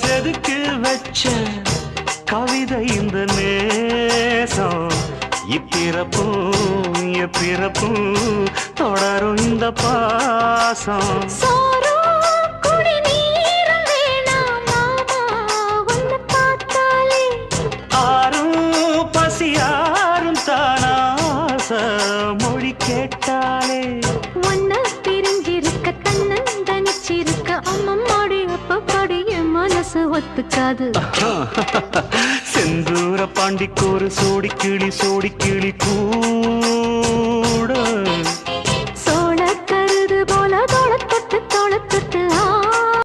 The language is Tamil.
செதுக்கி வச்ச கவிதை இந்த நேசம் இப்பிறப்பும் எப்பிறப்பும் தொடரும் இந்த பாசம் மொழி கேட்டாலே ஒன்ன பிரிஞ்சிருக்க தன்னந்தனிச்சிருக்க அம்மம்மாடி அப்பப்பாடி என் மனசு ஒத்துக்காது செந்தூர பாண்டிக்கு ஒரு சோடி கிளி கூட